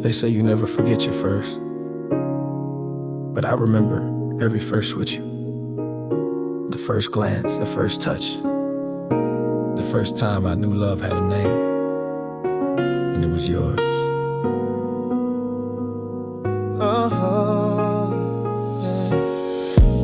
They say you never forget your first, but I remember every first with you. The first glance, the first touch, the first time I knew love had a name, and it was yours. Yeah.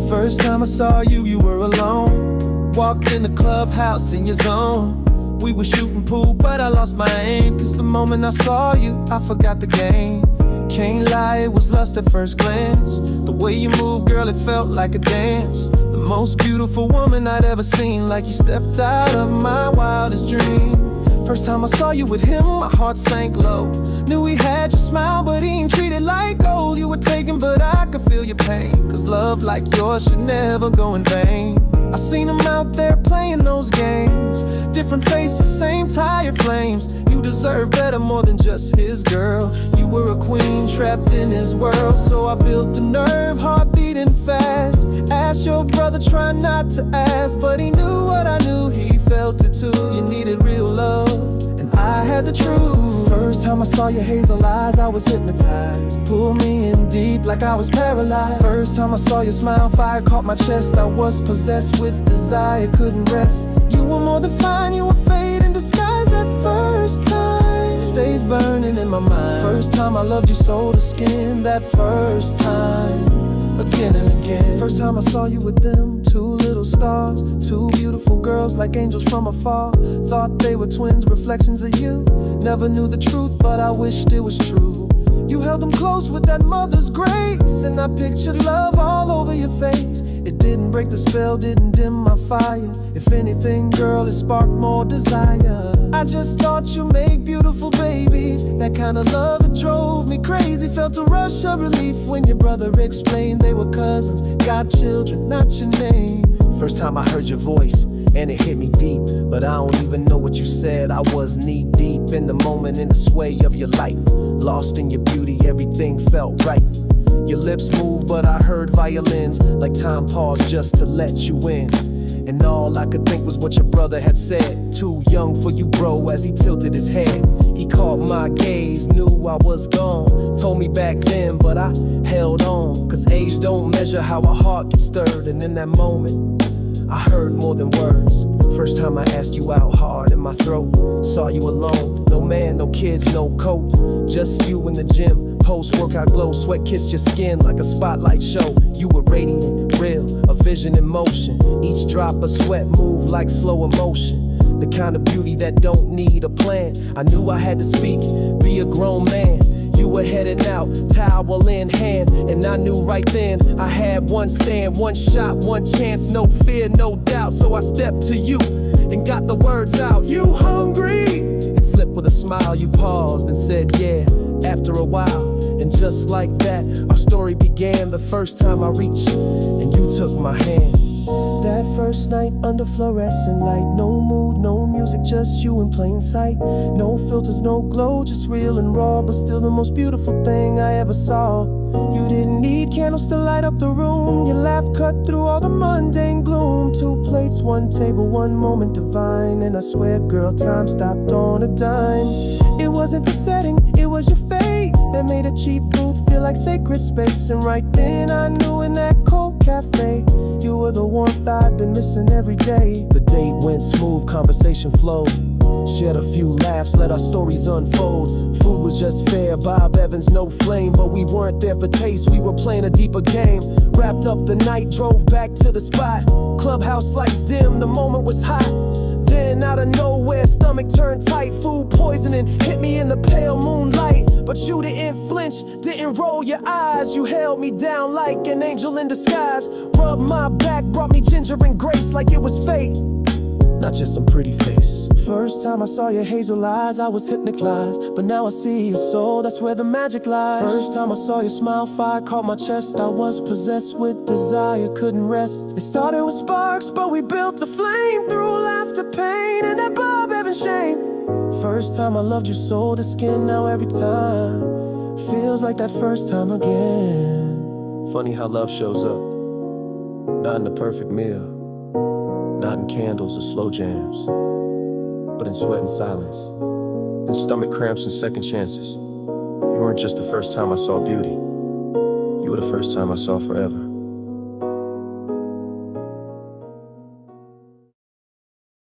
First time I saw you, you were alone. Walked in the clubhouse in your zone. We were shooting pool, but I lost my aim. Cause the moment I saw you, I forgot the game. Can't lie, it was lust at first glance. The way you moved, girl, it felt like a dance. The most beautiful woman I'd ever seen. Like you stepped out of my wildest dream. First time I saw you with him, my heart sank low. Knew he had your smile, but he ain't treated like gold. You were taken, but I could feel your pain. Cause love like yours should never go in vain. I seen him out there playing those games. Different faces, same tired flames. You deserve better, more than just his girl. You were a queen trapped in his world. So I built the nerve, heart beating fast. Asked your brother, try not to ask, but he knew what I knew, he felt it too. You needed real love, and I had the truth. First time I saw your hazel eyes, I was hypnotized. Pulled me in deep like I was paralyzed. First time I saw your smile, fire caught my chest. I was possessed with desire, couldn't rest. You were more than fine, you were fate in disguise. That first time stays burning in my mind. First time I loved you soul to skin. That first time, again and again. First time I saw you with them two little stars. Two beautiful girls like angels from afar. Thought they were twins, reflections of you. Never knew the truth, but I wished it was true. You held them close with that mother's grace, and I pictured love all over your face. It didn't break the spell, didn't dim my fire. If anything, girl, it sparked more desire. I just thought you make beautiful babies. That kind of love, it drove me crazy. Felt a rush of relief when your brother explained they were cousins, got children, not your name. First time I heard your voice, and it hit me deep. But I don't even know what you said. I was knee deep in the moment, in the sway of your light. Lost in your beauty, everything felt right. Your lips moved, but I heard violins. Like time paused just to let you in. And all I could think was what your brother had said. Too young for you, bro, as he tilted his head. He caught my gaze, knew I was gone. Told me back then, but I held on. Cause age don't measure how a heart gets stirred. And in that moment, I heard more than words. First time I asked you out hard in my throat. Saw you alone, no man, no kids, no coat. Just you in the gym, post-workout glow. Sweat kissed your skin like a spotlight show. You were radiant, real, a vision in motion. Each drop of sweat moved like slow emotion. The kind of beauty that don't need a plan. I knew I had to speak, be a grown man. You were heading out, towel in hand. And I knew right then I had one stand, one shot, one chance. No fear, no doubt. So I stepped to you and got the words out. You hungry? And slipped with a smile. You paused and said yeah, after a while. And just like that, our story began. The first time I reached and you took my hand. That first night under fluorescent light. No mood, no music, just you in plain sight. No filters, no glow, just real and raw. But still the most beautiful thing I ever saw. You didn't need candles to light up the room. Your laugh cut through all the mundane gloom. Two plates, one table, one moment divine. And I swear, girl, time stopped on a dime. It wasn't the setting, it was your face that made a cheap booth feel like sacred space. And right then I knew in that cold cafe, you were the warmth I'd been missing every day. The date went smooth, conversation flowed. Shared a few laughs, let our stories unfold. Food was just fair, Bob Evans, no flame. But we weren't there for taste, we were playing a deeper game. Wrapped up the night, drove back to the spot. Clubhouse lights dim, the moment was hot. Then out of nowhere, stomach turned tight. Food poisoning hit me in the pale moonlight. But you didn't flinch, didn't roll your eyes. You held me down like an angel in disguise. Rubbed my back, brought me ginger and grace like it was fate, not just some pretty face. First time I saw your hazel eyes, I was hypnotized. But now I see your soul, that's where the magic lies. First time I saw your smile, fire caught my chest. I was possessed with desire, couldn't rest. It started with sparks, but we built a flame. Through laughter, pain, and that Bob Evans shame. First time I loved you soul to skin. Now every time feels like that first time again. Funny how love shows up, not in the perfect meal, not in candles or slow jams, but in sweat and silence, in stomach cramps and second chances. You weren't just the first time I saw beauty. You were the first time I saw forever.